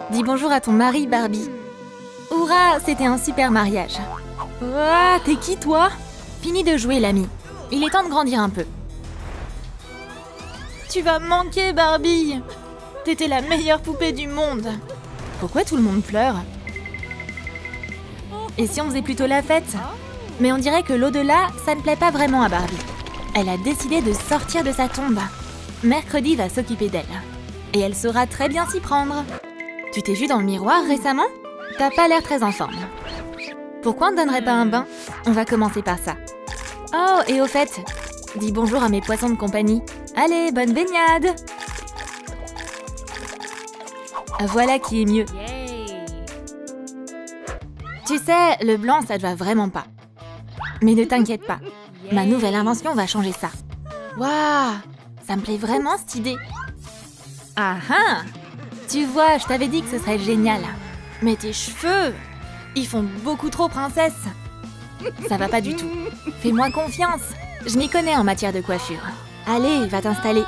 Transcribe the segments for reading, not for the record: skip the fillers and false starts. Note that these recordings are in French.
Dis bonjour à ton mari, Barbie. Hourra, c'était un super mariage. Ouah, t'es qui, toi? Fini de jouer, l'ami. Il est temps de grandir un peu. Tu vas me manquer, Barbie. T'étais la meilleure poupée du monde. Pourquoi tout le monde pleure? Et si on faisait plutôt la fête? Mais on dirait que l'au-delà, ça ne plaît pas vraiment à Barbie. Elle a décidé de sortir de sa tombe. Mercredi va s'occuper d'elle. Et elle saura très bien s'y prendre. Tu t'es vue dans le miroir récemment? T'as pas l'air très en forme. Pourquoi on ne donnerait pas un bain? On va commencer par ça. Oh, et au fait, dis bonjour à mes poissons de compagnie. Allez, bonne baignade! Voilà qui est mieux. Tu sais, le blanc, ça te va vraiment pas. Mais ne t'inquiète pas, ma nouvelle invention va changer ça. Waouh, ça me plaît vraiment cette idée. Ah ah! Tu vois, je t'avais dit que ce serait génial. Mais tes cheveux, ils font beaucoup trop princesse. Ça va pas du tout. Fais-moi confiance. Je m'y connais en matière de coiffure. Allez, va t'installer.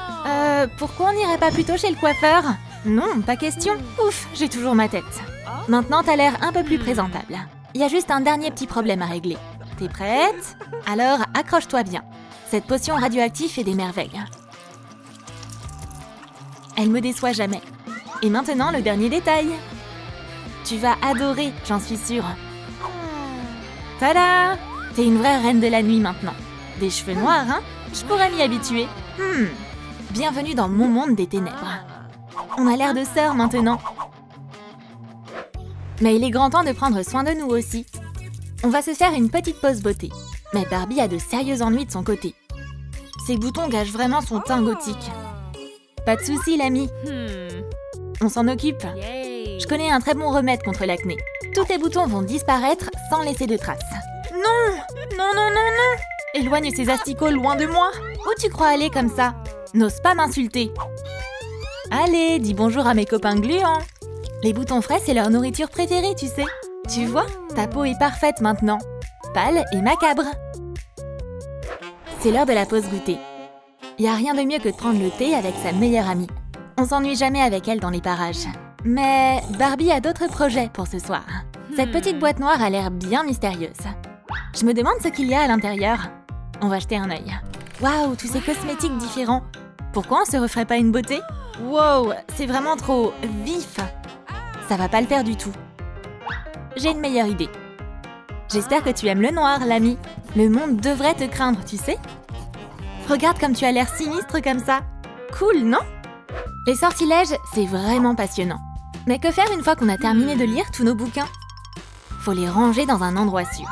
Pourquoi on n'irait pas plutôt chez le coiffeur? Non, pas question. Ouf, j'ai toujours ma tête. Maintenant, t'as l'air un peu plus présentable. Il y a juste un dernier petit problème à régler. T'es prête? Alors, accroche-toi bien. Cette potion radioactive fait des merveilles. Elle me déçoit jamais. Et maintenant, le dernier détail. Tu vas adorer, j'en suis sûre. Tada! T'es une vraie reine de la nuit maintenant. Des cheveux noirs, hein? Je pourrais m'y habituer. Bienvenue dans mon monde des ténèbres. On a l'air de sœurs maintenant. Mais il est grand temps de prendre soin de nous aussi. On va se faire une petite pause beauté. Mais Barbie a de sérieux ennuis de son côté. Ses boutons gâchent vraiment son teint gothique. Pas de soucis, l'ami. On s'en occupe. Je connais un très bon remède contre l'acné. Tous tes boutons vont disparaître sans laisser de traces. Non! Non, non, non, non! Éloigne ces asticots loin de moi. Où tu crois aller comme ça? N'ose pas m'insulter. Allez, dis bonjour à mes copains gluants. Les boutons frais, c'est leur nourriture préférée, tu sais. Tu vois, ta peau est parfaite maintenant. Pâle et macabre. C'est l'heure de la pause goûter. Y a rien de mieux que de prendre le thé avec sa meilleure amie. On s'ennuie jamais avec elle dans les parages. Mais Barbie a d'autres projets pour ce soir. Cette petite boîte noire a l'air bien mystérieuse. Je me demande ce qu'il y a à l'intérieur. On va jeter un œil. Waouh, tous ces cosmétiques différents. Pourquoi on se referait pas une beauté? Wow, c'est vraiment trop vif. Ça va pas le faire du tout. J'ai une meilleure idée. J'espère que tu aimes le noir, l'ami. Le monde devrait te craindre, tu sais. Regarde comme tu as l'air sinistre comme ça. Cool, non? Les sortilèges, c'est vraiment passionnant. Mais que faire une fois qu'on a terminé de lire tous nos bouquins? Faut les ranger dans un endroit sûr.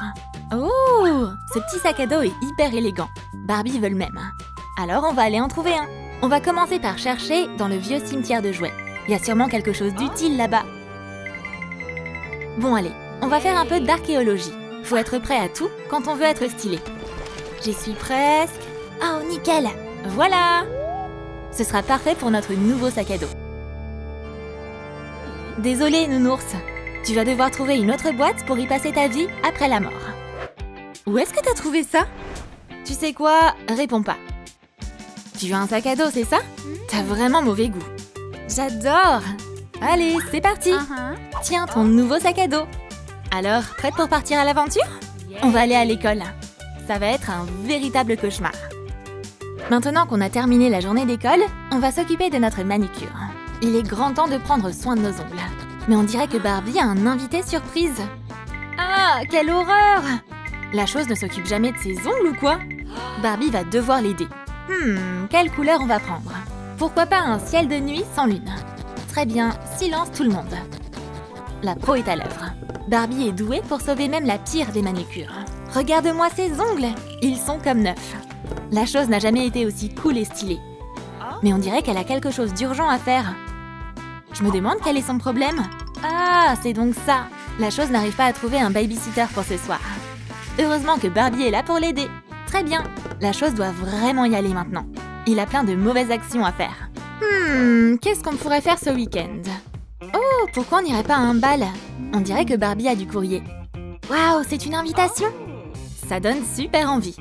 Oh, ce petit sac à dos est hyper élégant. Barbie veut le même. Alors on va aller en trouver un. On va commencer par chercher dans le vieux cimetière de jouets. Il y a sûrement quelque chose d'utile là-bas. Bon allez, on va faire un peu d'archéologie. Faut être prêt à tout quand on veut être stylé. J'y suis presque. Oh, nickel! Voilà! Ce sera parfait pour notre nouveau sac à dos. Désolé, nounours. Tu vas devoir trouver une autre boîte pour y passer ta vie après la mort. Où est-ce que t'as trouvé ça? Tu sais quoi? Réponds pas. Tu veux un sac à dos, c'est ça? T'as vraiment mauvais goût. J'adore! Allez, c'est parti! Tiens, ton nouveau sac à dos. Alors, prête pour partir à l'aventure? On va aller à l'école. Ça va être un véritable cauchemar. Maintenant qu'on a terminé la journée d'école, on va s'occuper de notre manicure. Il est grand temps de prendre soin de nos ongles. Mais on dirait que Barbie a un invité surprise. Ah, quelle horreur! La chose ne s'occupe jamais de ses ongles ou quoi? Barbie va devoir l'aider. Quelle couleur on va prendre? Pourquoi pas un ciel de nuit sans lune? Très bien, silence tout le monde. La pro est à l'œuvre. Barbie est douée pour sauver même la pire des manucures. Regarde-moi ses ongles! Ils sont comme neufs. La chose n'a jamais été aussi cool et stylée. Mais on dirait qu'elle a quelque chose d'urgent à faire. Je me demande quel est son problème. Ah, c'est donc ça. La chose n'arrive pas à trouver un babysitter pour ce soir. Heureusement que Barbie est là pour l'aider. Très bien, la chose doit vraiment y aller maintenant. Il a plein de mauvaises actions à faire. Qu'est-ce qu'on pourrait faire ce week-end? Oh, pourquoi on n'irait pas à un bal? On dirait que Barbie a du courrier. Waouh, c'est une invitation? Ça donne super envie.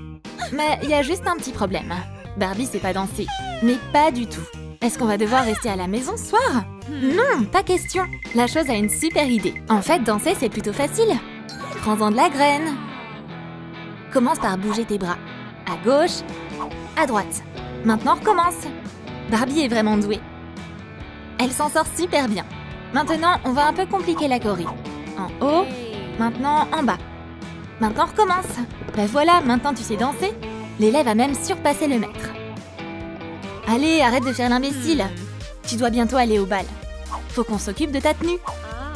Mais il y a juste un petit problème. Barbie sait pas danser. Mais pas du tout. Est-ce qu'on va devoir rester à la maison ce soir? Non, pas question. La chose a une super idée. En fait, danser, c'est plutôt facile. Prends-en de la graine. Commence par bouger tes bras. À gauche, à droite. Maintenant, recommence. Barbie est vraiment douée. Elle s'en sort super bien. Maintenant, on va un peu compliquer la choré. En haut, maintenant en bas. Maintenant, recommence. Ben voilà, maintenant tu sais danser. L'élève a même surpassé le maître. Allez, arrête de faire l'imbécile. Tu dois bientôt aller au bal. Faut qu'on s'occupe de ta tenue.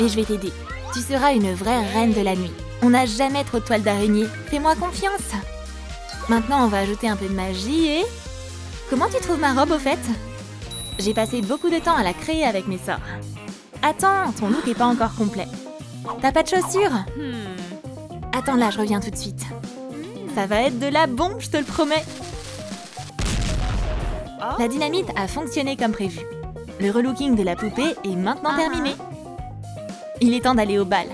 Et je vais t'aider. Tu seras une vraie reine de la nuit. On n'a jamais trop de toiles d'araignée. Fais-moi confiance. Maintenant, on va ajouter un peu de magie et... Comment tu trouves ma robe, au fait? J'ai passé beaucoup de temps à la créer avec mes sorts. Attends, ton look n'est pas encore complet. T'as pas de chaussures? Attends là, je reviens tout de suite. Ça va être de la bombe, je te le promets. La dynamite a fonctionné comme prévu. Le relooking de la poupée est maintenant terminé. Il est temps d'aller au bal.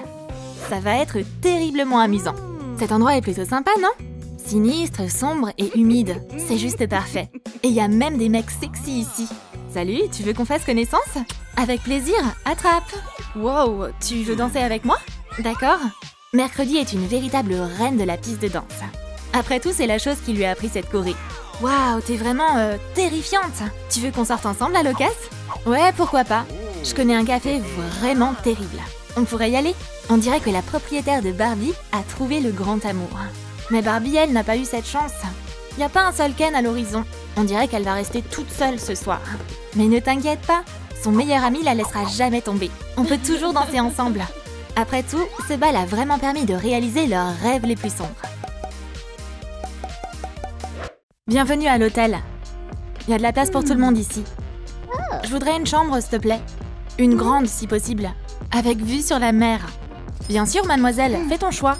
Ça va être terriblement amusant. Cet endroit est plutôt sympa, non? Sinistre, sombre et humide. C'est juste parfait. Et il y a même des mecs sexy ici. Salut, tu veux qu'on fasse connaissance? Avec plaisir, attrape. Wow, tu veux danser avec moi? D'accord. Mercredi est une véritable reine de la piste de danse. Après tout, c'est la chose qui lui a appris cette choré. Waouh, t'es vraiment terrifiante. Tu veux qu'on sorte ensemble à l'occasion? Ouais, pourquoi pas. Je connais un café vraiment terrible. On pourrait y aller. On dirait que la propriétaire de Barbie a trouvé le grand amour. Mais Barbie, elle, n'a pas eu cette chance. Y a pas un seul Ken à l'horizon. On dirait qu'elle va rester toute seule ce soir. Mais ne t'inquiète pas, son meilleur ami la laissera jamais tomber. On peut toujours danser ensemble. Après tout, ce bal a vraiment permis de réaliser leurs rêves les plus sombres. Bienvenue à l'hôtel. Il y a de la place pour tout le monde ici. Je voudrais une chambre, s'il te plaît. Une grande, si possible. Avec vue sur la mer. Bien sûr, mademoiselle, fais ton choix.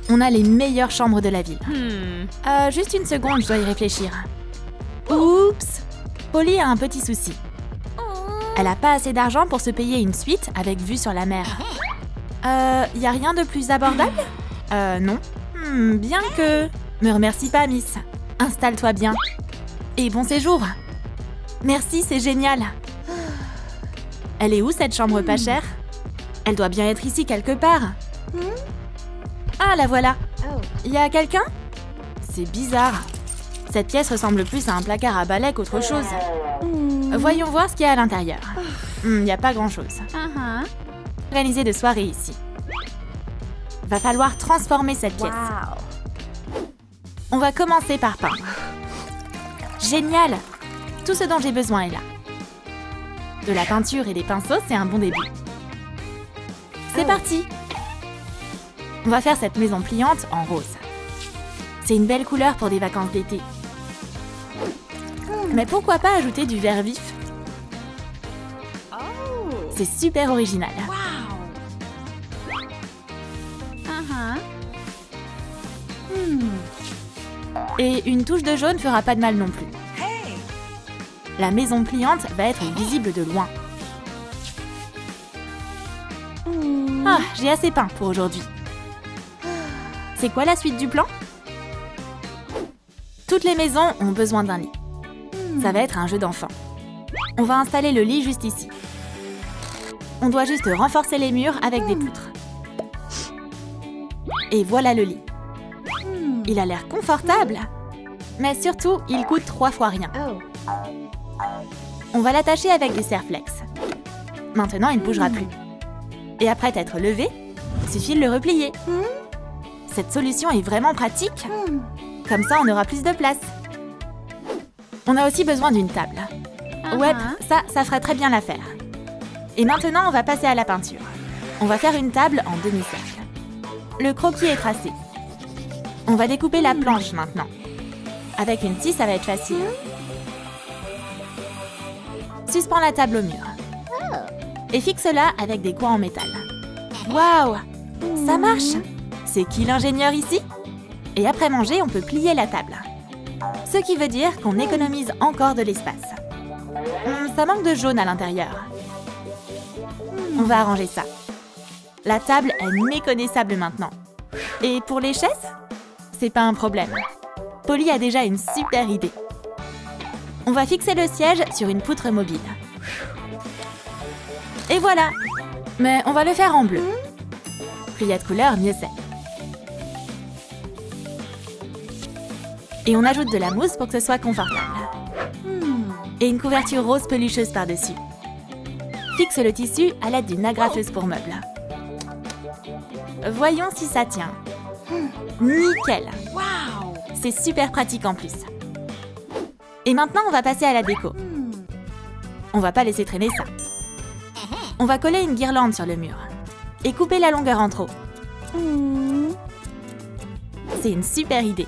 On a les meilleures chambres de la ville. Juste une seconde, je dois y réfléchir. Oups! Polly a un petit souci. Elle n'a pas assez d'argent pour se payer une suite avec vue sur la mer. Y a rien de plus abordable? Non. Bien que... Me remercie pas, Miss. Installe-toi bien. Et bon séjour. Merci, c'est génial. Elle est où, cette chambre pas chère? Elle doit bien être ici quelque part. Ah, la voilà. Y a quelqu'un? C'est bizarre. Cette pièce ressemble plus à un placard à balai qu'autre chose. Voyons voir ce qu'il y a à l'intérieur. Y a pas grand-chose. Organiser de soirée ici. Va falloir transformer cette pièce. On va commencer par peindre. Génial! Tout ce dont j'ai besoin est là. De la peinture et des pinceaux, c'est un bon début. C'est parti! On va faire cette maison pliante en rose. C'est une belle couleur pour des vacances d'été. Mais pourquoi pas ajouter du vert vif? C'est super original. Et une touche de jaune fera pas de mal non plus. La maison pliante va être visible de loin. Ah, j'ai assez peint pour aujourd'hui. C'est quoi la suite du plan? Toutes les maisons ont besoin d'un lit. Ça va être un jeu d'enfant. On va installer le lit juste ici. On doit juste renforcer les murs avec des poutres. Et voilà le lit. Il a l'air confortable. Mais surtout, il coûte 3 fois rien. On va l'attacher avec des serre-flex. Maintenant, il ne bougera plus. Et après être levé, il suffit de le replier. Cette solution est vraiment pratique. Comme ça, on aura plus de place. On a aussi besoin d'une table. Ouais, ça ferait très bien l'affaire. Et maintenant, on va passer à la peinture. On va faire une table en demi-cercle. Le croquis est tracé. On va découper la planche maintenant. Avec une scie, ça va être facile. Suspends la table au mur. Et fixe-la avec des coins en métal. Waouh! Ça marche! C'est qui l'ingénieur ici? Et après manger, on peut plier la table. Ce qui veut dire qu'on économise encore de l'espace. Ça manque de jaune à l'intérieur. On va arranger ça. La table est méconnaissable maintenant. Et pour les chaises? C'est pas un problème. Polly a déjà une super idée. On va fixer le siège sur une poutre mobile. Et voilà! Mais on va le faire en bleu. Plus il y a de couleurs, mieux c'est. Et on ajoute de la mousse pour que ce soit confortable. Et une couverture rose pelucheuse par-dessus. Fixe le tissu à l'aide d'une agrafeuse pour meubles. Voyons si ça tient. Nickel! C'est super pratique en plus. Et maintenant, on va passer à la déco. On va pas laisser traîner ça. On va coller une guirlande sur le mur. Et couper la longueur en trop. C'est une super idée.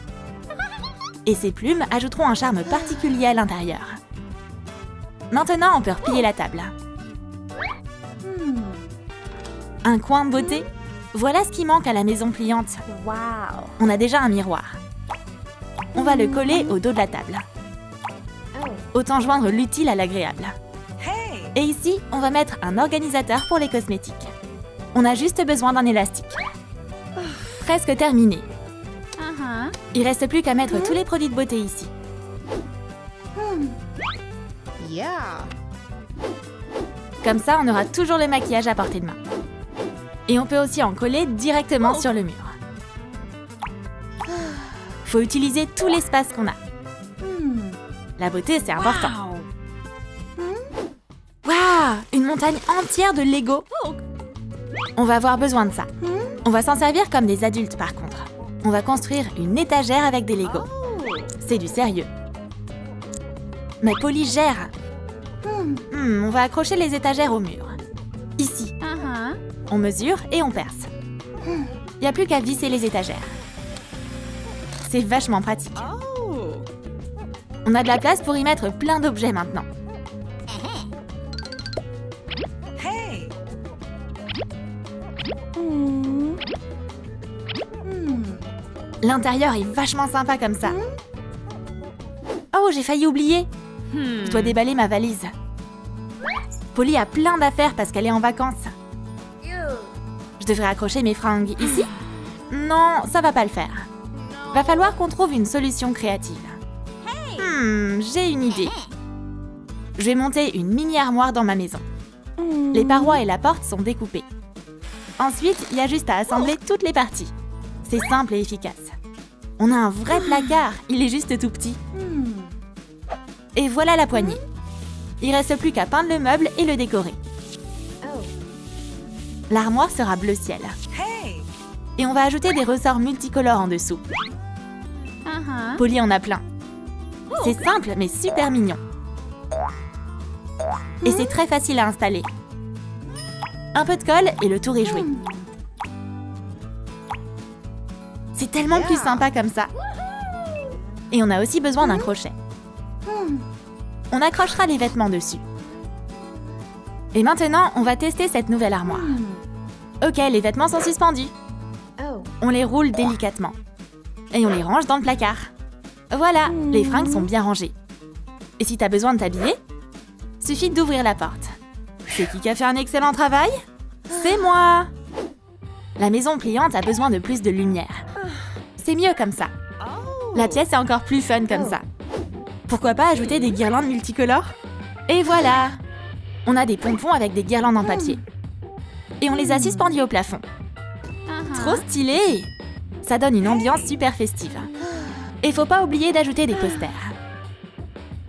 Et ces plumes ajouteront un charme particulier à l'intérieur. Maintenant, on peut replier la table. Un coin de beauté? Voilà ce qui manque à la maison pliante. On a déjà un miroir. On va le coller au dos de la table. Autant joindre l'utile à l'agréable. Et ici, on va mettre un organisateur pour les cosmétiques. On a juste besoin d'un élastique. Presque terminé. Il reste plus qu'à mettre tous les produits de beauté ici. Comme ça, on aura toujours le maquillage à portée de main. Et on peut aussi en coller directement sur le mur. Faut utiliser tout l'espace qu'on a. La beauté, c'est important. Waouh! Une montagne entière de Lego. On va avoir besoin de ça. On va s'en servir comme des adultes par contre. On va construire une étagère avec des Lego. C'est du sérieux. Mais Polly gère. On va accrocher les étagères au mur. Ici. On mesure et on perce. Il n'y a plus qu'à visser les étagères. C'est vachement pratique. On a de la place pour y mettre plein d'objets maintenant. L'intérieur est vachement sympa comme ça. Oh, j'ai failli oublier. Je dois déballer ma valise. Polly a plein d'affaires parce qu'elle est en vacances. Je devrais accrocher mes fringues ici? Non, ça va pas le faire. Va falloir qu'on trouve une solution créative. J'ai une idée. Je vais monter une mini armoire dans ma maison. Les parois et la porte sont découpées. Ensuite, il y a juste à assembler toutes les parties. C'est simple et efficace. On a un vrai placard, il est juste tout petit. Et voilà la poignée. Il reste plus qu'à peindre le meuble et le décorer. L'armoire sera bleu ciel. Et on va ajouter des ressorts multicolores en dessous. Polly en a plein. C'est simple mais super mignon. Et c'est très facile à installer. Un peu de colle et le tour est joué. C'est tellement plus sympa comme ça. Et on a aussi besoin d'un crochet. On accrochera les vêtements dessus. Et maintenant, on va tester cette nouvelle armoire. Ok, les vêtements sont suspendus. On les roule délicatement. Et on les range dans le placard. Voilà, les fringues sont bien rangées. Et si t'as besoin de t'habiller, suffit d'ouvrir la porte. C'est qui a fait un excellent travail? C'est moi! La maison pliante a besoin de plus de lumière. C'est mieux comme ça. La pièce est encore plus fun comme ça. Pourquoi pas ajouter des guirlandes multicolores? Et voilà! On a des pompons avec des guirlandes en papier. Et on les a suspendus au plafond. Trop stylé! Ça donne une ambiance super festive. Et faut pas oublier d'ajouter des posters.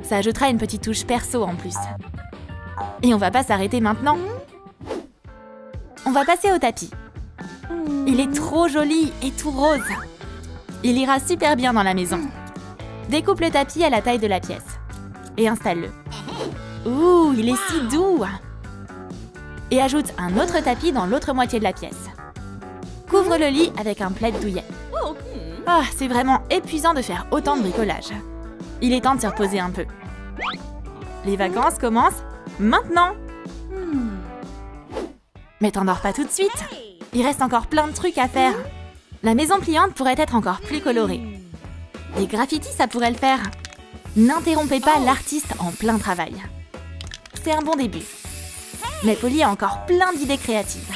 Ça ajoutera une petite touche perso en plus. Et on va pas s'arrêter maintenant. On va passer au tapis. Il est trop joli et tout rose. Il ira super bien dans la maison. Découpe le tapis à la taille de la pièce. Et installe-le. Ouh, il est si doux! Et ajoute un autre tapis dans l'autre moitié de la pièce. Couvre le lit avec un plaid douillet. Ah, c'est vraiment épuisant de faire autant de bricolage. Il est temps de se reposer un peu. Les vacances commencent maintenant! Mais t'endors pas tout de suite. Il reste encore plein de trucs à faire. La maison pliante pourrait être encore plus colorée. Les graffitis, ça pourrait le faire. N'interrompez pas l'artiste en plein travail. C'est un bon début. Mais Polly a encore plein d'idées créatives.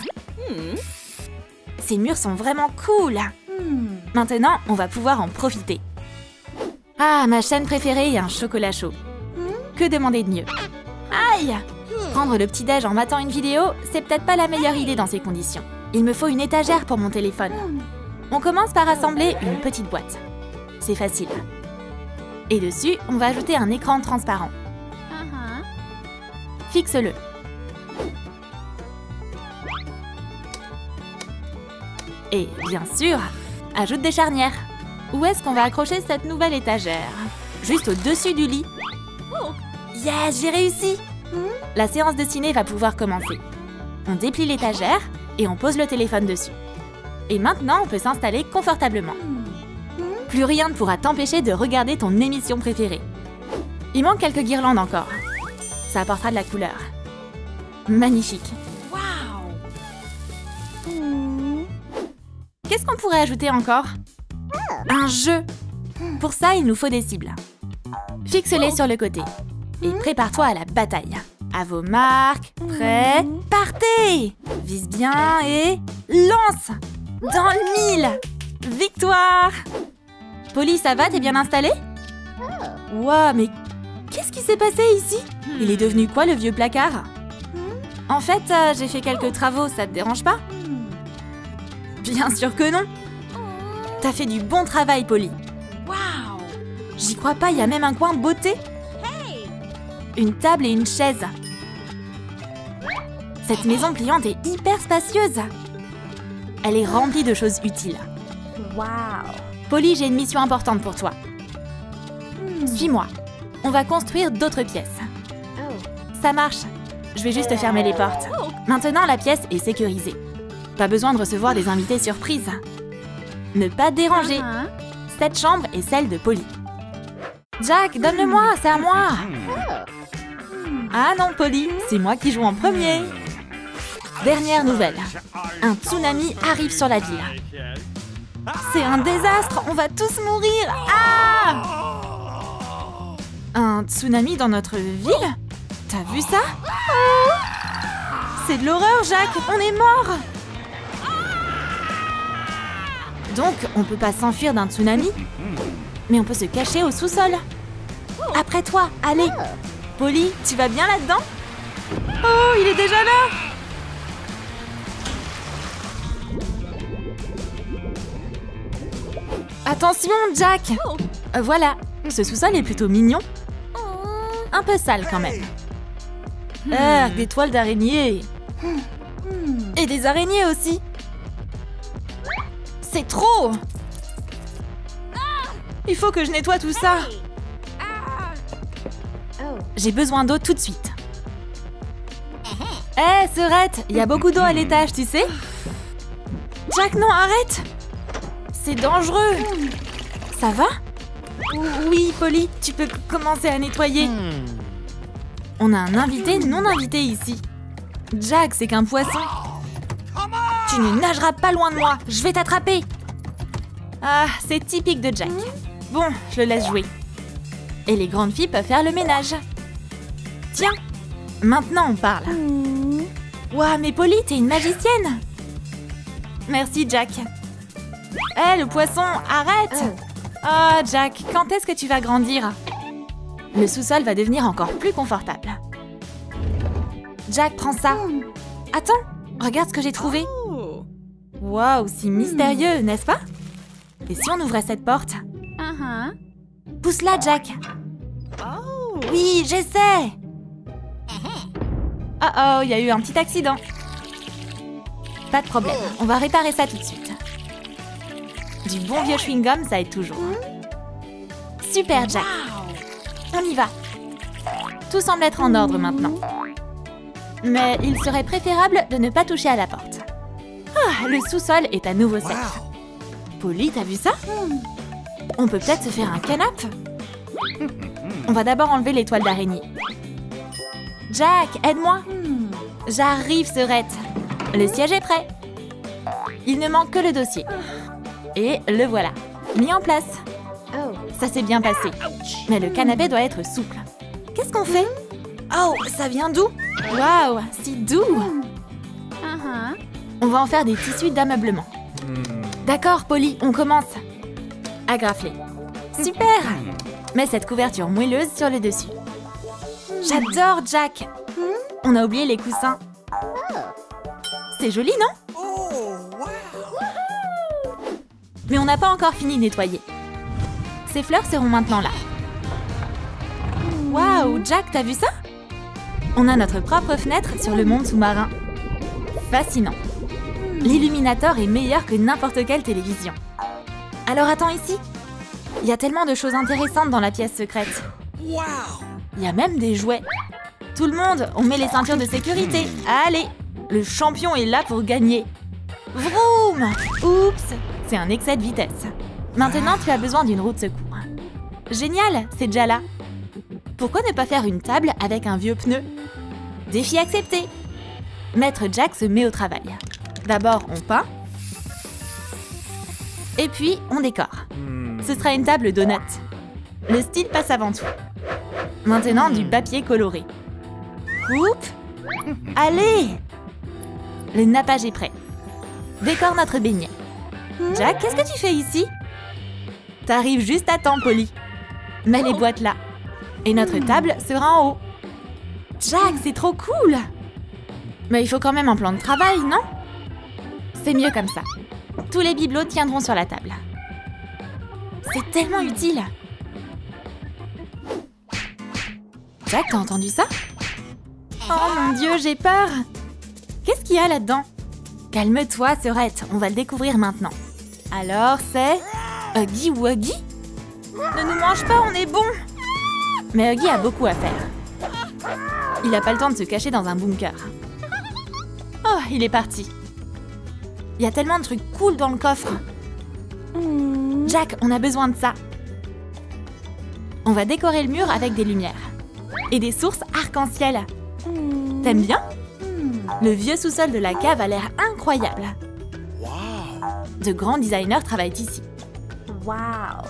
Ces murs sont vraiment cool. Maintenant, on va pouvoir en profiter. Ah, ma chaîne préférée et un chocolat chaud. Que demander de mieux? Aïe! Prendre le petit-déj en matant une vidéo, c'est peut-être pas la meilleure idée dans ces conditions. Il me faut une étagère pour mon téléphone. On commence par assembler une petite boîte. C'est facile. Et dessus, on va ajouter un écran transparent. Fixe-le. Et bien sûr, ajoute des charnières. Où est-ce qu'on va accrocher cette nouvelle étagère? Juste au-dessus du lit. Yes, j'ai réussi! La séance de ciné va pouvoir commencer. On déplie l'étagère et on pose le téléphone dessus. Et maintenant, on peut s'installer confortablement. Plus rien ne pourra t'empêcher de regarder ton émission préférée. Il manque quelques guirlandes encore. Ça apportera de la couleur. Magnifique. Qu'est-ce qu'on pourrait ajouter encore? Un jeu. Pour ça, il nous faut des cibles. Fixe-les sur le côté. Et prépare-toi à la bataille. À vos marques, prêts, partez! Vise bien et lance! Dans le mille! Victoire! Polly, ça va? T'es bien installée? Wow, mais qu'est-ce qui s'est passé ici? Il est devenu quoi, le vieux placard? En fait, j'ai fait quelques travaux, ça te dérange pas? Bien sûr que non! T'as fait du bon travail, Polly. Waouh! J'y crois pas, il y a même un coin beauté. Une table et une chaise. Cette maison pliante est hyper spacieuse. Elle est remplie de choses utiles. Waouh! Polly, j'ai une mission importante pour toi. Suis-moi. On va construire d'autres pièces. Ça marche. Je vais juste fermer les portes. Maintenant, la pièce est sécurisée. Pas besoin de recevoir des invités surprises. Ne pas déranger. Cette chambre est celle de Polly. Jack, donne-le-moi, c'est à moi. Ah non, Polly, c'est moi qui joue en premier. Dernière nouvelle. Un tsunami arrive sur la ville. C'est un désastre, on va tous mourir. Ah! Un tsunami dans notre ville? T'as vu ça? C'est de l'horreur, Jack, on est mort. Donc, on peut pas s'enfuir d'un tsunami, mais on peut se cacher au sous-sol. Après toi, allez. Polly, tu vas bien là-dedans? Oh, il est déjà là! Attention, Jack! Voilà, ce sous-sol est plutôt mignon. Un peu sale quand même. Des toiles d'araignée. Et des araignées aussi. C'est trop! Il faut que je nettoie tout ça. J'ai besoin d'eau tout de suite. Hé, Serette, il y a beaucoup d'eau à l'étage, tu sais? Jack, non, arrête! C'est dangereux. Ça va? Oui, Polly, tu peux commencer à nettoyer. On a un invité non invité ici. Jack, c'est qu'un poisson. Tu ne nageras pas loin de moi, je vais t'attraper. Ah, c'est typique de Jack. Bon, je le laisse jouer. Et les grandes filles peuvent faire le ménage. Tiens, maintenant on parle. Ouah, mais Polly, t'es une magicienne. Merci, Jack. Hé, le poisson, arrête. Ah, Jack, quand est-ce que tu vas grandir? Le sous-sol va devenir encore plus confortable. Jack, prends ça. Attends, regarde ce que j'ai trouvé. Waouh, si mystérieux, n'est-ce pas? Et si on ouvrait cette porte? Pousse-la, Jack. Oui, j'essaie. Oh, il y a eu un petit accident. Pas de problème, on va réparer ça tout de suite. Du bon vieux chewing-gum, ça aide toujours. Super, Jack. On y va. Tout semble être en ordre maintenant. Mais il serait préférable de ne pas toucher à la porte. Ah, le sous-sol est à nouveau sec. Polly, t'as vu ça? On peut peut-être se faire un canapé. On va d'abord enlever les toiles d'araignée. Jack, aide-moi. J'arrive, Serette. Le siège est prêt. Il ne manque que le dossier. Et le voilà, mis en place. Ça s'est bien passé. Mais le canapé doit être souple. Qu'est-ce qu'on fait? Oh, ça vient d'où? Waouh, si doux. On va en faire des tissus d'ameublement. D'accord, Polly, on commence. Agrafe-les. Super! Mets cette couverture moelleuse sur le dessus. J'adore, Jack. On a oublié les coussins. C'est joli, non? Mais on n'a pas encore fini de nettoyer. Ces fleurs seront maintenant là. Waouh, Jack, t'as vu ça? On a notre propre fenêtre sur le monde sous-marin. Fascinant. L'illuminator est meilleur que n'importe quelle télévision. Alors attends ici. Il y a tellement de choses intéressantes dans la pièce secrète. Il y a même des jouets. Tout le monde, on met les ceintures de sécurité. Allez, le champion est là pour gagner. Vroom! Oups, c'est un excès de vitesse. Maintenant, tu as besoin d'une roue de secours. Génial, c'est déjà là. Pourquoi ne pas faire une table avec un vieux pneu? Défi accepté. Maître Jack se met au travail. D'abord, on peint. Et puis, on décore. Ce sera une table donut. Le style passe avant tout. Maintenant, du papier coloré. Coupe. Allez! Le nappage est prêt. Décore notre beignet. Jack, qu'est-ce que tu fais ici? T'arrives juste à temps, Polly. Mets les boîtes là. Et notre table sera en haut. Jack, c'est trop cool! Mais il faut quand même un plan de travail, non? C'est mieux comme ça. Tous les bibelots tiendront sur la table. C'est tellement utile! Jack, t'as entendu ça? Oh mon Dieu, j'ai peur! Qu'est-ce qu'il y a là-dedans? Calme-toi, Sœurette, on va le découvrir maintenant. Alors, c'est... Huggy ou Huggy? Ne nous mange pas, on est bon! Mais Huggy a beaucoup à faire. Il n'a pas le temps de se cacher dans un bunker. Oh, il est parti. Il y a tellement de trucs cool dans le coffre. Jack, on a besoin de ça. On va décorer le mur avec des lumières. Et des sources arc-en-ciel. T'aimes bien? Le vieux sous-sol de la cave a l'air incroyable. De grands designers travaillent ici. Waouh!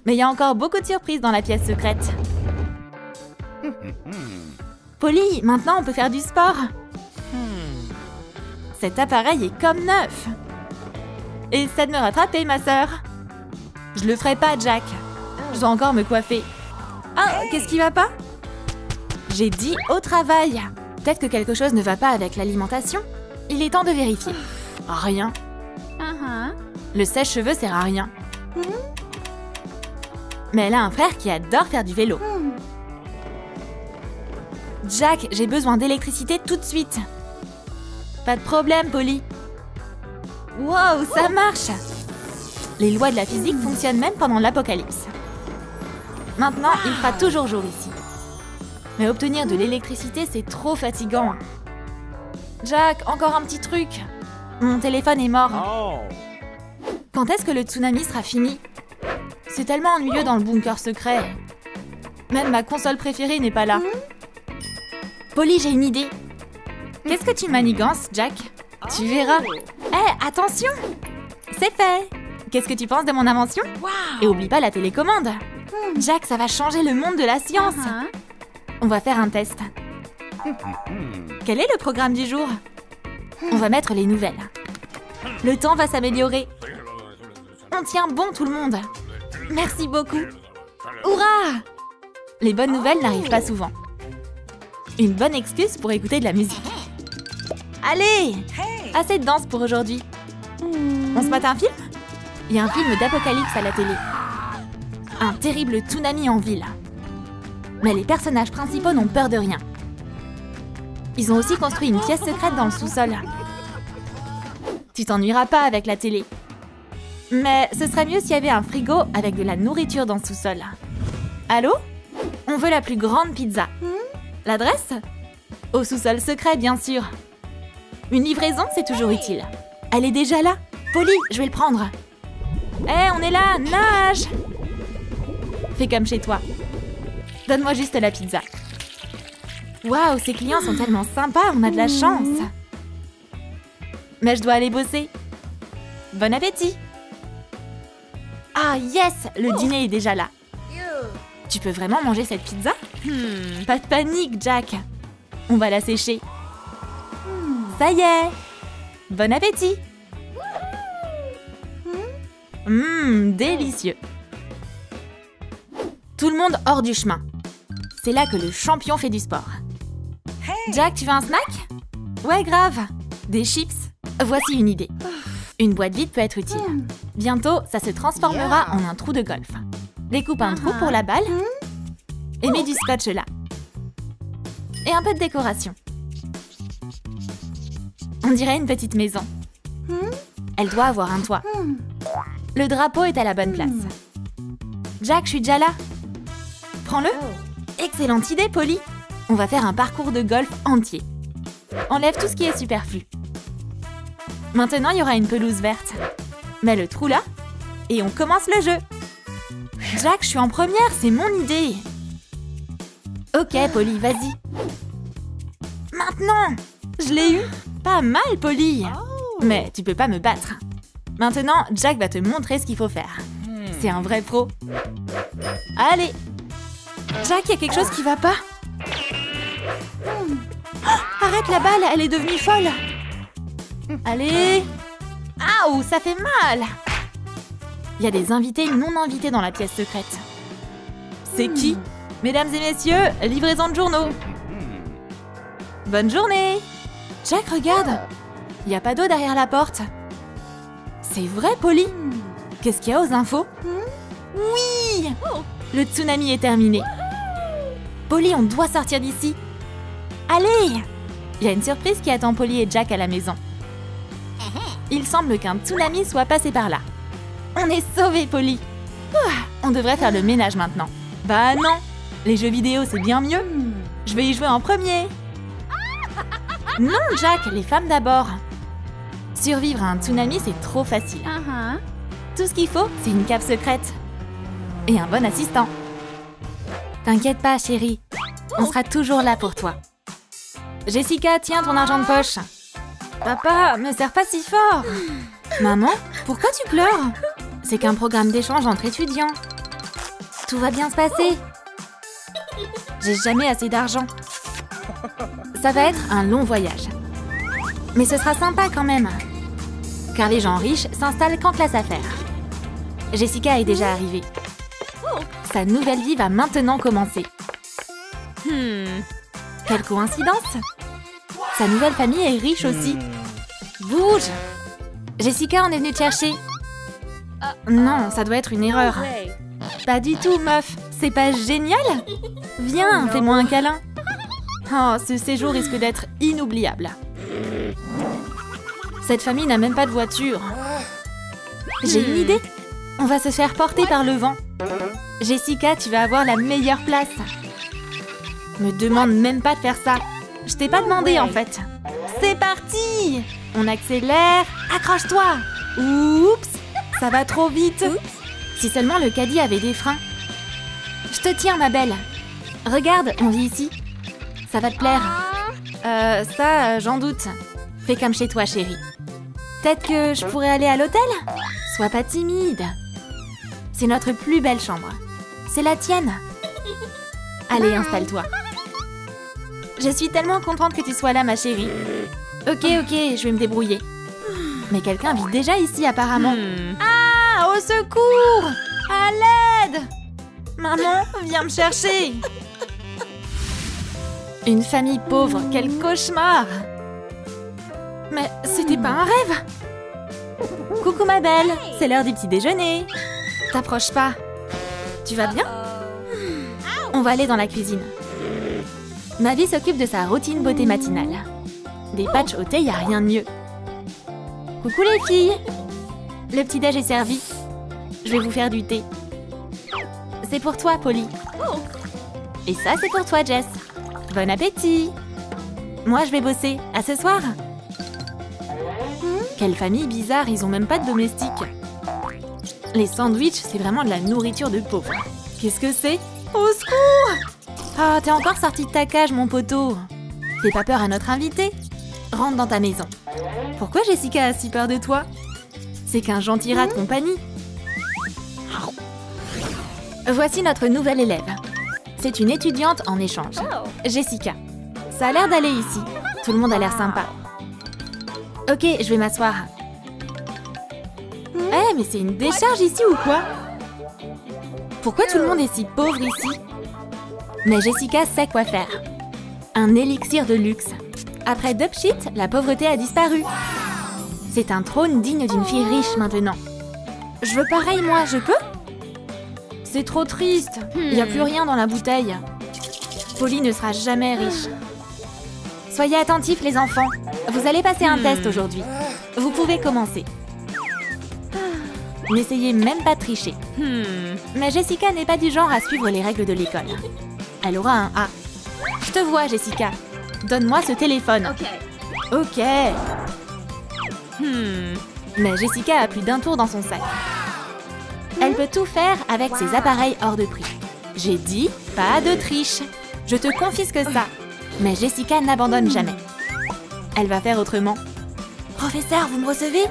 Mais il y a encore beaucoup de surprises dans la pièce secrète. Polly, maintenant on peut faire du sport. Cet appareil est comme neuf. Essaie de me rattraper, ma sœur. Je le ferai pas, Jack. Je dois encore me coiffer. Ah, qu'est-ce qui va pas? J'ai dit au travail. Peut-être que quelque chose ne va pas avec l'alimentation. Il est temps de vérifier. Rien. Le sèche-cheveux sert à rien. Mais elle a un frère qui adore faire du vélo. Jack, j'ai besoin d'électricité tout de suite. Pas de problème, Polly. Wow, ça marche! Les lois de la physique fonctionnent même pendant l'apocalypse. Maintenant, il fera toujours jour ici. Mais obtenir de l'électricité, c'est trop fatigant. Jack, encore un petit truc. Mon téléphone est mort. Quand est-ce que le tsunami sera fini? C'est tellement ennuyeux dans le bunker secret. Même ma console préférée n'est pas là. Polly, j'ai une idée. Qu'est-ce que tu manigances, Jack? Tu verras. Hé, attention! C'est fait! Qu'est-ce que tu penses de mon invention? Et oublie pas la télécommande. Jack, ça va changer le monde de la science. On va faire un test. Quel est le programme du jour? On va mettre les nouvelles. Le temps va s'améliorer. On tient bon, tout le monde. Merci beaucoup. Hourra! Les bonnes nouvelles n'arrivent pas souvent. Une bonne excuse pour écouter de la musique. Allez! Assez de danse pour aujourd'hui. On se mate un film? Il y a un film d'apocalypse à la télé. Un terrible tsunami en ville. Mais les personnages principaux n'ont peur de rien. Ils ont aussi construit une pièce secrète dans le sous-sol. Tu t'ennuieras pas avec la télé. Mais ce serait mieux s'il y avait un frigo avec de la nourriture dans le sous-sol. Allô? On veut la plus grande pizza. L'adresse? Au sous-sol secret, bien sûr. Une livraison, c'est toujours utile. Elle est déjà là. Polly, je vais le prendre. Hé, on est là, nage! Fais comme chez toi. Donne-moi juste la pizza. Waouh, ces clients sont tellement sympas, on a de la chance. Mais je dois aller bosser. Bon appétit! Ah yes, le dîner est déjà là. Tu peux vraiment manger cette pizza? Pas de panique, Jack. On va la sécher. Ça y est! Bon appétit! Délicieux! Tout le monde hors du chemin. C'est là que le champion fait du sport. Jack, tu veux un snack? Ouais, grave. Des chips? Voici une idée. Une boîte vide peut être utile. Bientôt, ça se transformera en un trou de golf. Découpe un trou pour la balle et mets du scotch là. Et un peu de décoration. On dirait une petite maison. Elle doit avoir un toit. Le drapeau est à la bonne place. Jack, je suis déjà là. Prends-le. Excellente idée, Polly. On va faire un parcours de golf entier. Enlève tout ce qui est superflu. Maintenant, il y aura une pelouse verte. Mets le trou là et on commence le jeu. Jack, je suis en première, c'est mon idée. Ok, Polly, vas-y. Maintenant. Je l'ai eu. Pas mal, Polly. Mais tu peux pas me battre. Maintenant, Jack va te montrer ce qu'il faut faire. C'est un vrai pro. Allez. Jack, il y a quelque chose qui va pas. Arrête la balle, elle est devenue folle. Allez. Aouh, ça fait mal. Il y a des invités non invités dans la pièce secrète. C'est qui? Mesdames et messieurs, livraison de journaux. Bonne journée. Jack, regarde. Il n'y a pas d'eau derrière la porte. C'est vrai, Polly? Qu'est-ce qu'il y a aux infos? Oui! Le tsunami est terminé. Polly, on doit sortir d'ici. Allez! Il y a une surprise qui attend Polly et Jack à la maison. Il semble qu'un tsunami soit passé par là. On est sauvés, Polly. On devrait faire le ménage maintenant. Bah non! Les jeux vidéo, c'est bien mieux. Je vais y jouer en premier. Non, Jack, les femmes d'abord. Survivre à un tsunami, c'est trop facile. Tout ce qu'il faut, c'est une cave secrète. Et un bon assistant. T'inquiète pas, chérie. On sera toujours là pour toi. Jessica, tiens ton argent de poche. Papa, me serre pas si fort. Maman, pourquoi tu pleures? C'est qu'un programme d'échange entre étudiants. Tout va bien se passer. J'ai jamais assez d'argent. Ça va être un long voyage. Mais ce sera sympa quand même. Car les gens riches s'installent quand classe à faire. Jessica est déjà arrivée. Sa nouvelle vie va maintenant commencer. Quelle coïncidence! Sa nouvelle famille est riche aussi. Bouge! Jessica, on est venu te chercher. Non, ça doit être une erreur. Pas du tout, meuf. C'est pas génial? Viens, fais-moi un câlin. Oh, ce séjour risque d'être inoubliable. Cette famille n'a même pas de voiture. J'ai une idée. On va se faire porter par le vent. Jessica, tu vas avoir la meilleure place. Me demande même pas de faire ça. Je t'ai pas demandé en fait. C'est parti! On accélère. Accroche-toi! Oups! Ça va trop vite. Si seulement le caddie avait des freins. Je te tiens, ma belle. Regarde, on vit ici. Ça va te plaire. J'en doute. Fais comme chez toi, chérie. Peut-être que je pourrais aller à l'hôtel? Sois pas timide. C'est notre plus belle chambre. C'est la tienne. Allez, installe-toi. Je suis tellement contente que tu sois là, ma chérie. Ok, je vais me débrouiller. Mais quelqu'un vit déjà ici, apparemment. Ah, au secours! À l'aide! Maman, viens me chercher! Une famille pauvre, quel cauchemar! Mais c'était pas un rêve! Coucou ma belle, c'est l'heure du petit déjeuner. T'approches pas. Tu vas bien? On va aller dans la cuisine. Mavi s'occupe de sa routine beauté matinale. Des patchs au thé, y a rien de mieux. Coucou les filles! Le petit-déj est servi. Je vais vous faire du thé. C'est pour toi, Polly. Et ça, c'est pour toi, Jess. Bon appétit! Moi, je vais bosser. À ce soir! Quelle famille bizarre, ils ont même pas de domestique. Les sandwichs, c'est vraiment de la nourriture de pauvres. Qu'est-ce que c'est? Au secours! Ah, t'es encore sorti de ta cage, mon poteau. Fais pas peur à notre invité. Rentre dans ta maison. Pourquoi Jessica a si peur de toi? C'est qu'un gentil rat de compagnie. Voici notre nouvelle élève. C'est une étudiante en échange. Jessica. Ça a l'air d'aller ici. Tout le monde a l'air sympa. Ok, je vais m'asseoir. Mais c'est une décharge ici ou quoi? Pourquoi tout le monde est si pauvre ici? Mais Jessica sait quoi faire. Un élixir de luxe. Après Dupshit, la pauvreté a disparu. C'est un trône digne d'une fille riche maintenant. Je veux pareil, moi, je peux? C'est trop triste. Il n'y a plus rien dans la bouteille. Polly ne sera jamais riche. Soyez attentifs, les enfants. Vous allez passer un test aujourd'hui. Vous pouvez commencer. N'essayez même pas de tricher. Mais Jessica n'est pas du genre à suivre les règles de l'école. Elle aura un A. Je te vois, Jessica. Donne-moi ce téléphone. Ok. Mais Jessica a plus d'un tour dans son sac. Elle peut tout faire avec ses appareils hors de prix. J'ai dit, pas de triche. Je te confisque ça. Mais Jessica n'abandonne jamais. Elle va faire autrement. Professeur, vous me recevez?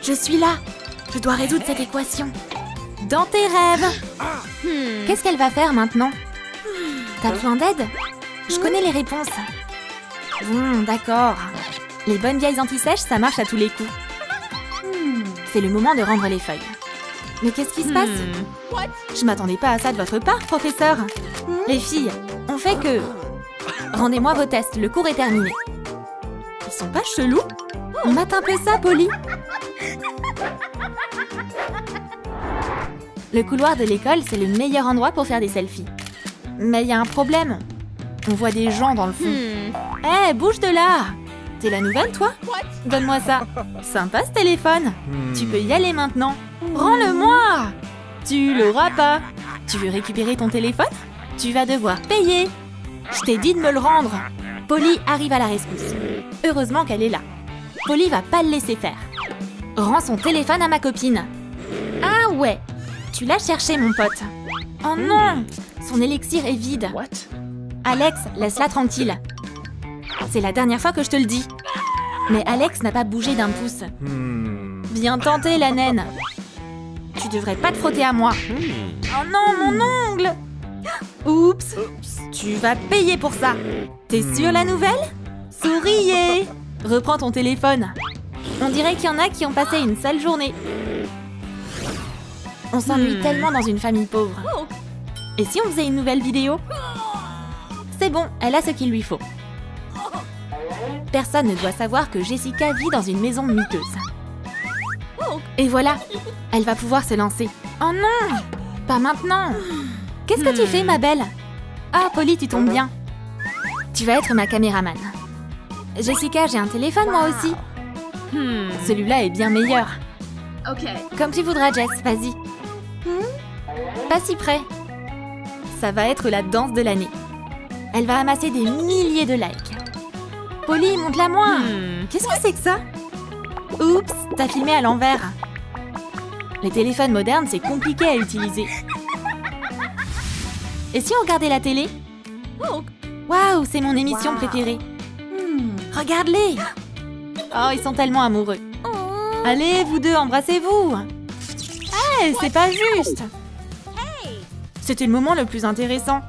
Je suis là. Je dois résoudre cette équation. Dans tes rêves. Qu'est-ce qu'elle va faire maintenant? T'as besoin d'aide? Je connais les réponses. D'accord. Les bonnes vieilles anti-sèches, ça marche à tous les coups. C'est le moment de rendre les feuilles. Mais qu'est-ce qui se passe? Je m'attendais pas à ça de votre part, professeur. Les filles, on fait que... Rendez-moi vos tests, le cours est terminé. Ils sont pas chelous? On mate un peu ça, Polly. Le couloir de l'école, c'est le meilleur endroit pour faire des selfies. Mais il y a un problème. On voit des gens dans le fond. Hé, bouge de là! T'es la nouvelle, toi? Donne-moi ça. Sympa ce téléphone. Tu peux y aller maintenant. Rends-le-moi! Tu l'auras pas. Tu veux récupérer ton téléphone? Tu vas devoir payer. Je t'ai dit de me le rendre. Polly arrive à la rescousse. Heureusement qu'elle est là. Polly va pas le laisser faire. Rends son téléphone à ma copine. Ah ouais! Tu l'as cherché, mon pote. Oh non! Son élixir est vide. Alex, laisse-la tranquille. C'est la dernière fois que je te le dis. Mais Alex n'a pas bougé d'un pouce. Bien tenté, la naine. Tu devrais pas te frotter à moi. Oh non, mon ongle! Oups! Tu vas payer pour ça. T'es sûre, la nouvelle? Souriez! Reprends ton téléphone. On dirait qu'il y en a qui ont passé une sale journée. On s'ennuie tellement dans une famille pauvre. Et si on faisait une nouvelle vidéo? C'est bon, elle a ce qu'il lui faut. Personne ne doit savoir que Jessica vit dans une maison miteuse. Et voilà, elle va pouvoir se lancer. Oh non! Pas maintenant! Qu'est-ce que tu fais, ma belle? Ah, Polly, tu tombes bien. Tu vas être ma caméraman. Jessica, j'ai un téléphone, moi aussi. Celui-là est bien meilleur. Comme tu voudras, Jess, vas-y. Pas si près. Ça va être la danse de l'année. Elle va amasser des milliers de likes. Polly, montre-la moi. Qu'est-ce que c'est que ça? Oups, t'as filmé à l'envers. Les téléphones modernes, c'est compliqué à utiliser. Et si on regardait la télé? Waouh, c'est mon émission préférée. Regarde-les. Oh, ils sont tellement amoureux. Allez, vous deux, embrassez-vous. Hey, c'est pas juste. C'était le moment le plus intéressant.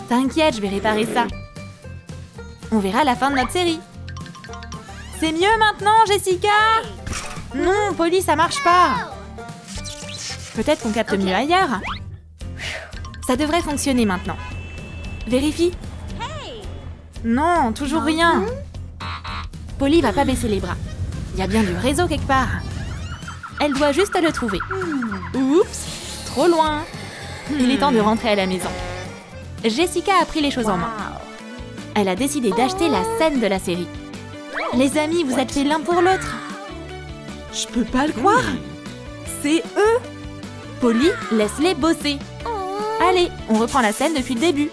T'inquiète, je vais réparer ça. On verra la fin de notre série. C'est mieux maintenant, Jessica? Non, Polly, ça marche pas. Peut-être qu'on capte mieux ailleurs. Ça devrait fonctionner maintenant. Vérifie. Non, toujours rien. Polly va pas baisser les bras. Il y a bien du réseau quelque part. Elle doit juste le trouver. Oups, trop loin. Il est temps de rentrer à la maison. Jessica a pris les choses en main. Elle a décidé d'acheter la scène de la série. Les amis, vous êtes faits l'un pour l'autre. Je peux pas le croire. C'est eux. Polly, laisse-les bosser. Allez, on reprend la scène depuis le début.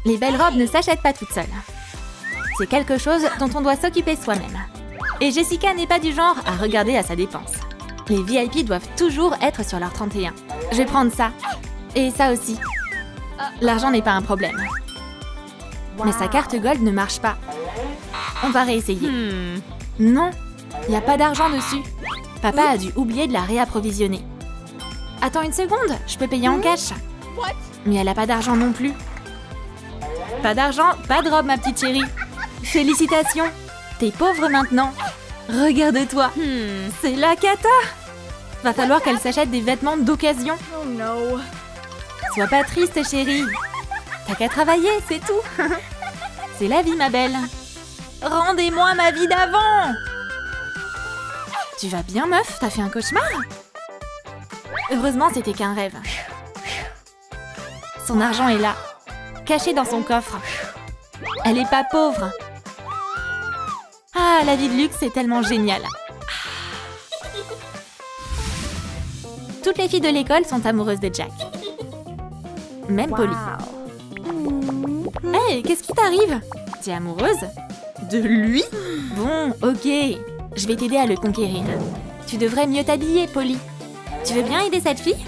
Les belles robes ne s'achètent pas toutes seules. C'est quelque chose dont on doit s'occuper soi-même. Et Jessica n'est pas du genre à regarder à sa dépense. Les VIP doivent toujours être sur leur 31. Je vais prendre ça. Et ça aussi. L'argent n'est pas un problème. Mais sa carte Gold ne marche pas. On va réessayer. Non, il n'y a pas d'argent dessus. Papa a dû oublier de la réapprovisionner. Attends une seconde, je peux payer en cash. Mais elle n'a pas d'argent non plus. Pas d'argent, pas de robe, ma petite chérie. Félicitations, t'es pauvre maintenant. Regarde-toi, c'est la cata. Va falloir qu'elle s'achète des vêtements d'occasion. Sois pas triste, chérie. T'as qu'à travailler, c'est tout. C'est la vie, ma belle. Rendez-moi ma vie d'avant. Tu vas bien, meuf? T'as fait un cauchemar? Heureusement, c'était qu'un rêve. Son argent est là, caché dans son coffre. Elle est pas pauvre. Ah, la vie de luxe, c'est tellement génial. Toutes les filles de l'école sont amoureuses de Jack. Même Polly. Hey, qu'est-ce qui t'arrive? T'es amoureuse? De lui? Bon, ok. Je vais t'aider à le conquérir. Tu devrais mieux t'habiller, Polly. Tu veux bien aider cette fille?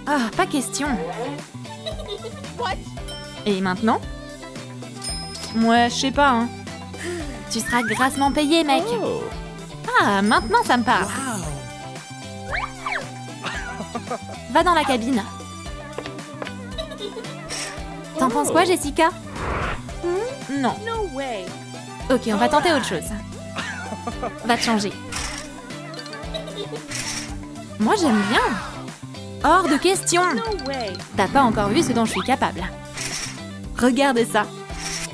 Ah, pas question. Et maintenant? Moi, je sais pas, hein. Tu seras grassement payé, mec. Ah, maintenant ça me parle. Va dans la cabine. T'en penses quoi, Jessica? Non. Ok, on va tenter autre chose. Va te changer. Moi, j'aime bien. Hors de question. T'as pas encore vu ce dont je suis capable. Regarde ça.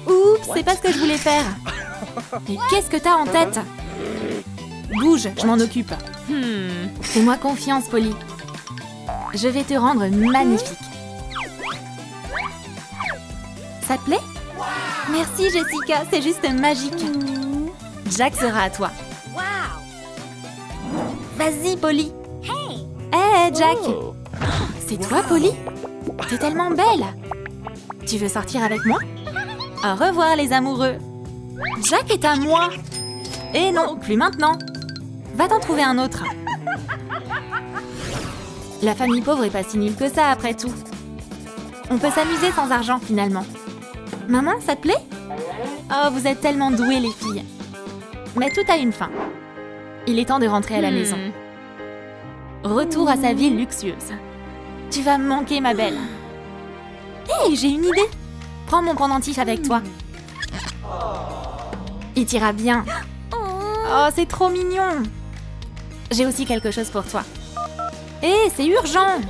Oups, c'est pas ce que je voulais faire. Mais qu'est-ce que t'as en tête? Bouge, je m'en occupe. Fais-moi confiance, Polly. Je vais te rendre magnifique. Ça te plaît? Merci, Jessica, c'est juste magique. Jack sera à toi. Vas-y, Polly. Hey, Jack. C'est toi, Polly? T'es tellement belle. Tu veux sortir avec moi? Au revoir, les amoureux. Jack est à moi. Et non, plus maintenant. Va t'en trouver un autre. La famille pauvre est pas si nulle que ça, après tout. On peut s'amuser sans argent, finalement. Maman, ça te plaît? Oh, vous êtes tellement douées, les filles. Mais tout a une fin. Il est temps de rentrer à la maison. Retour à sa vie luxueuse. Tu vas me manquer, ma belle. Hé, j'ai une idée. Prends mon pendentif avec toi. Il t'ira bien. Oh, c'est trop mignon. J'ai aussi quelque chose pour toi. Hé, c'est urgent.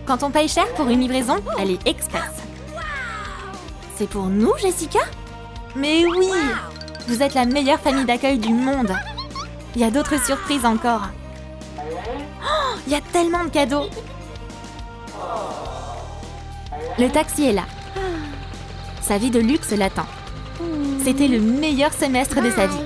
Quand on paye cher pour une livraison, elle est express. C'est pour nous, Jessica? Mais oui! Vous êtes la meilleure famille d'accueil du monde. Il y a d'autres surprises encore. Oh, il y a tellement de cadeaux. Le taxi est là. Sa vie de luxe l'attend. C'était le meilleur semestre de sa vie.